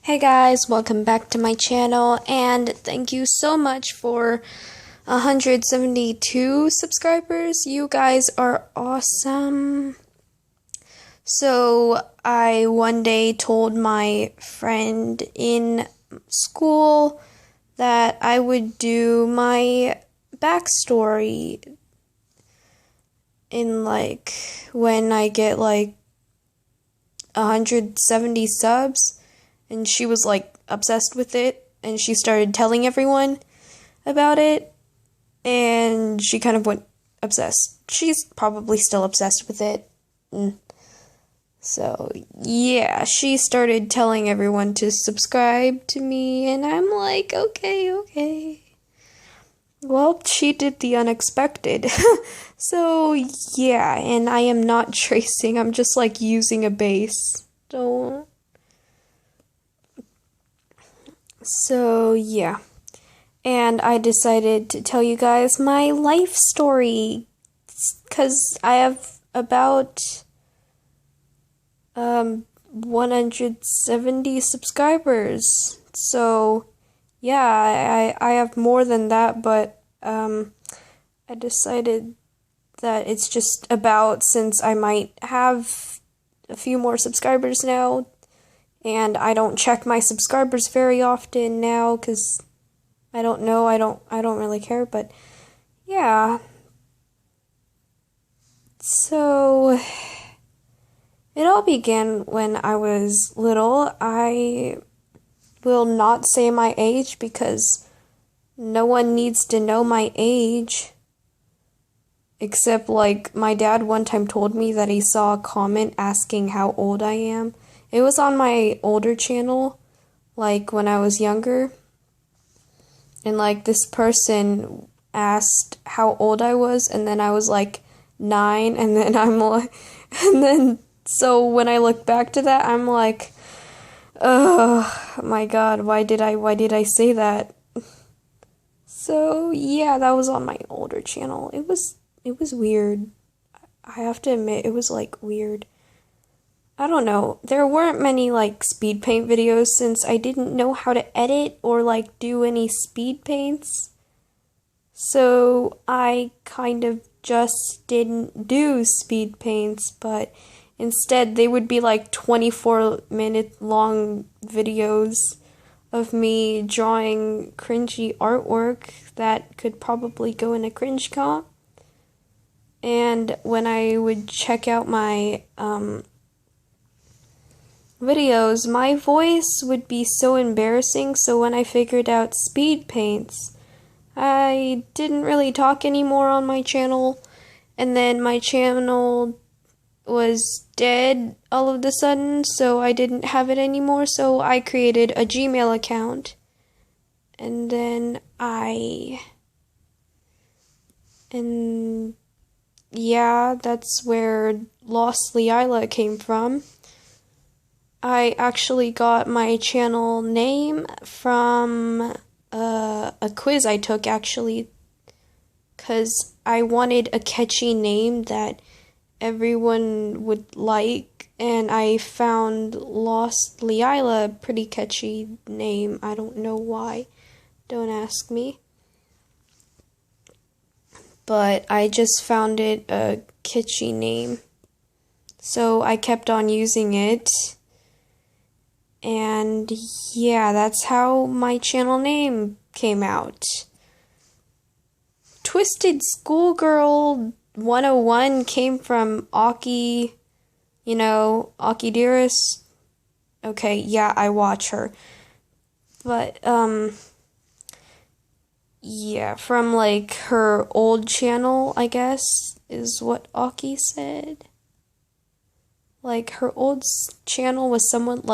Hey guys, welcome back to my channel, and thank you so much for 172 subscribers. You guys are awesome. So, I one day told my friend in school that I would do my backstory in when I get 170 subs. And she was obsessed with it, and she started telling everyone about it, and she kind of went obsessed. She's probably still obsessed with it. So, yeah, she started telling everyone to subscribe to me, and I'm like, okay. Well, she did the unexpected. So, yeah, and I am not tracing, I'm just using a base. So, yeah. And I decided to tell you guys my life story, because I have about 170 subscribers. So, yeah, I have more than that, but I decided that it's just about, since I might have a few more subscribers now, and I don't check my subscribers very often now, because I don't know, I don't really care, but yeah. So, it all began when I was little. I will not say my age, because no one needs to know my age. Except, my dad one time told me that he saw a comment asking how old I am. It was on my older channel, when I was younger. And, this person asked how old I was, and then I was, 9, and then so when I look back to that, I'm like, oh my god, why did I say that? So, yeah, that was on my older channel. It was weird. I have to admit, it was, weird. I don't know, there weren't many, speed paint videos, since I didn't know how to edit or, do any speed paints. So, I kind of just didn't do speed paints, but instead they would be, 24-minute long videos of me drawing cringy artwork that could probably go in a cringe comp. And when I would check out my, videos, my voice would be so embarrassing, so when I figured out speed paints, I didn't really talk anymore on my channel, and then my channel was dead all of a sudden, so I didn't have it anymore, so I created a Gmail account, and then yeah, that's where Lost Leila came from. I actually got my channel name from a quiz I took, actually, because I wanted a catchy name that everyone would like, and I found Lost Leila a pretty catchy name. I don't know why. Don't ask me. But I just found it a catchy name. So I kept on using it. And yeah, that's how my channel name came out. Twisted Schoolgirl 101 came from Aki, Aki Dearest. Okay, yeah, I watch her. But, yeah, from her old channel, I guess, is what Aki said. Her old channel was somewhat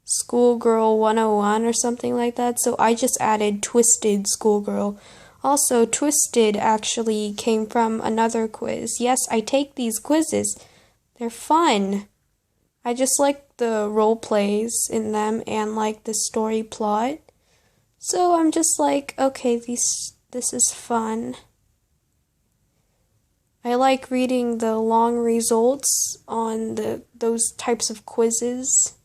Schoolgirl 101 or something like that, so I just added Twisted Schoolgirl. Also, Twisted actually came from another quiz. Yes, I take these quizzes. They're fun. I just like the role plays in them and the story plot. So I'm just okay, this is fun. I like reading the long results on those types of quizzes.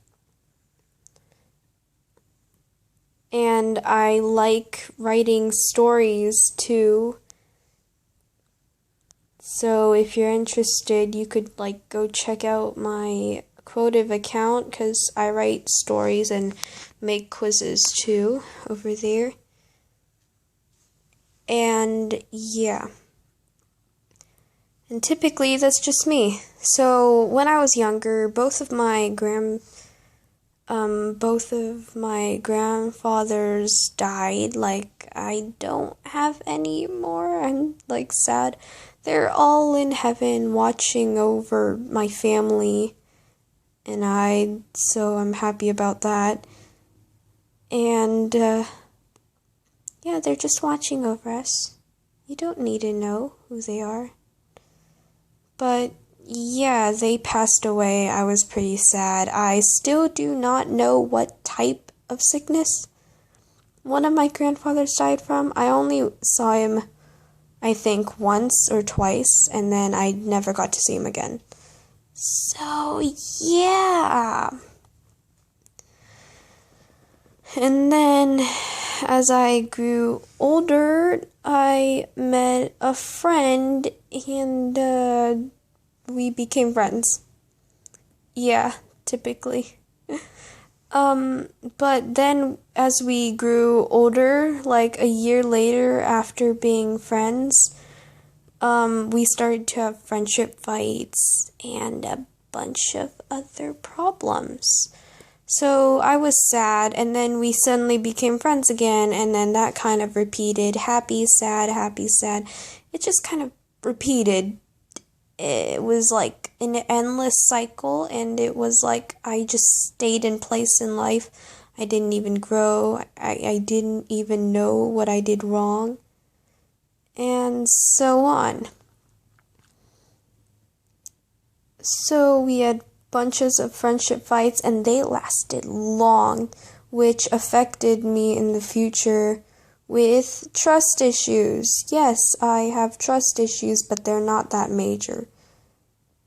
And I like writing stories too. So if you're interested, you could like go check out my quotev account because I write stories and make quizzes too over there. And yeah. And typically that's just me. So when I was younger, both of my grandfathers died. Like, I don't have any more. I'm like sad. They're all in heaven watching over my family, and so I'm happy about that. And yeah, they're just watching over us. You don't need to know who they are. But yeah, they passed away. I was pretty sad. I still do not know what type of sickness one of my grandfathers died from. I only saw him, I think, once or twice, and then I never got to see him again. So yeah. And then as I grew older, I met a friend and we became friends. Yeah, typically. But then as we grew older, like a year later after being friends, we started to have friendship fights and a bunch of other problems. So I was sad, and then we suddenly became friends again, and then that kind of repeated. Happy, sad, happy, sad. It just kind of repeated. It was like an endless cycle, and it was like I just stayed in place in life. I didn't even grow. I didn't even know what I did wrong, and so on. So we had bunches of friendship fights, and they lasted long, which affected me in the future with trust issues. Yes, I have trust issues, but they're not that major.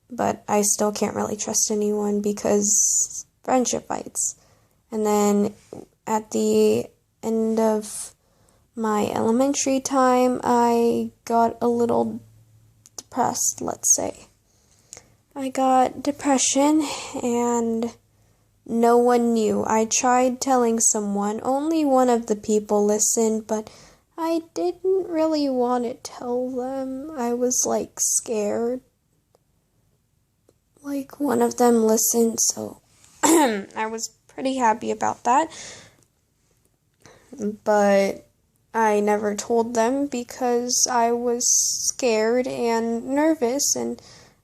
But I still can't really trust anyone because friendship fights. And then at the end of my elementary time, I got a little depressed, let's say. I got depression and no one knew. I tried telling someone. Only one of the people listened, but I didn't really want to tell them. I was like scared. Like one of them listened, so I was pretty happy about that. But I never told them because I was scared and nervous and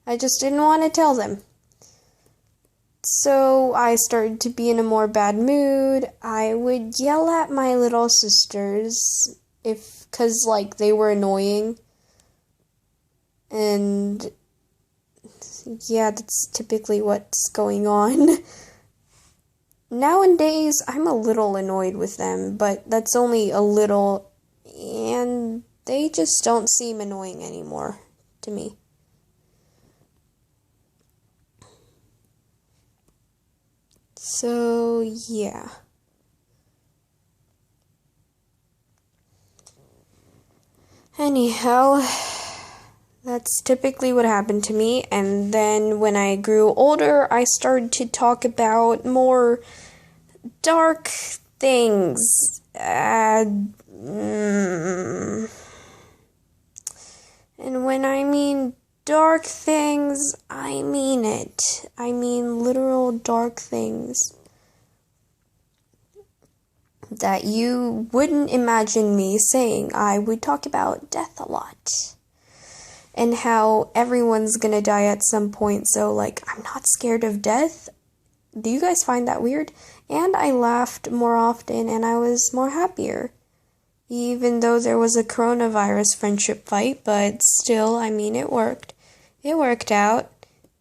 I just didn't want to tell them. So I started to be in a more bad mood. I would yell at my little sisters cause like they were annoying. And yeah, that's typically what's going on. Nowadays, I'm a little annoyed with them, but that's only a little, and they just don't seem annoying anymore to me. So, yeah. Anyhow, that's typically what happened to me, and then when I grew older, I started to talk about more dark things. And when I mean dark things, I mean it. I mean literal dark things that you wouldn't imagine me saying. I would talk about death a lot. And how everyone's gonna die at some point, so like, I'm not scared of death. Do you guys find that weird? And I laughed more often and I was more happier. Even though there was a coronavirus friendship fight, but still, I mean, it worked. It worked out.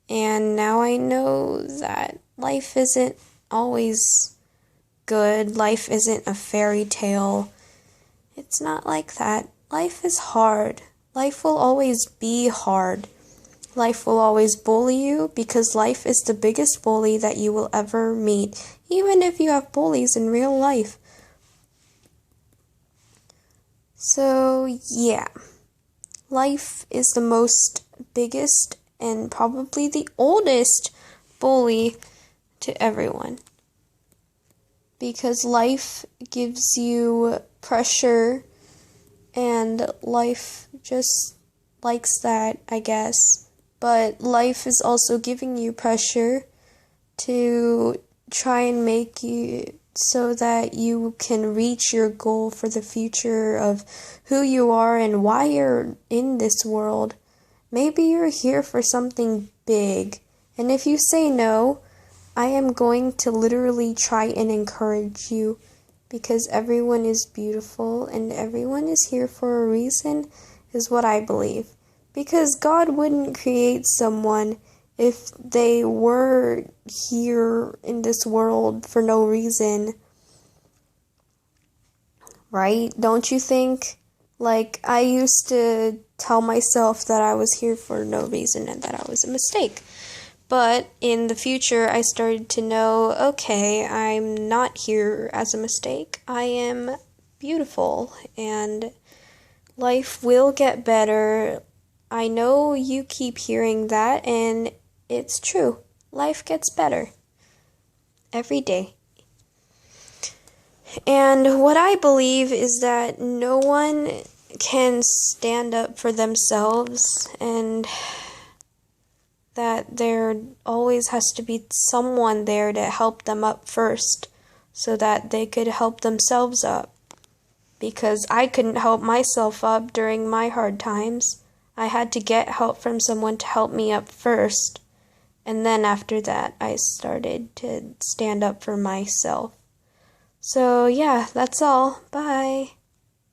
And now I know that life isn't always good. Life isn't a fairy tale. It's not like that. Life is hard. Life will always be hard. Life will always bully you because life is the biggest bully that you will ever meet, even if you have bullies in real life. So, yeah, life is the most biggest and probably the oldest bully to everyone. Because life gives you pressure, and life just likes that, I guess. But life is also giving you pressure to try and make you so that you can reach your goal for the future of who you are and why you're in this world. Maybe you're here for something big, and if you say no, I am going to literally try and encourage you, because everyone is beautiful and everyone is here for a reason, is what I believe. Because God wouldn't create someone if they were here in this world for no reason. Right? Don't you think? Like, I used to tell myself that I was here for no reason and that I was a mistake. But in the future, I started to know, okay, I'm not here as a mistake. I am beautiful, and life will get better. I know you keep hearing that, and it's true. Life gets better every day. And what I believe is that no one can stand up for themselves, and that there always has to be someone there to help them up first so that they could help themselves up. Because I couldn't help myself up during my hard times. I had to get help from someone to help me up first. And then after that, I started to stand up for myself. So yeah, that's all. Bye.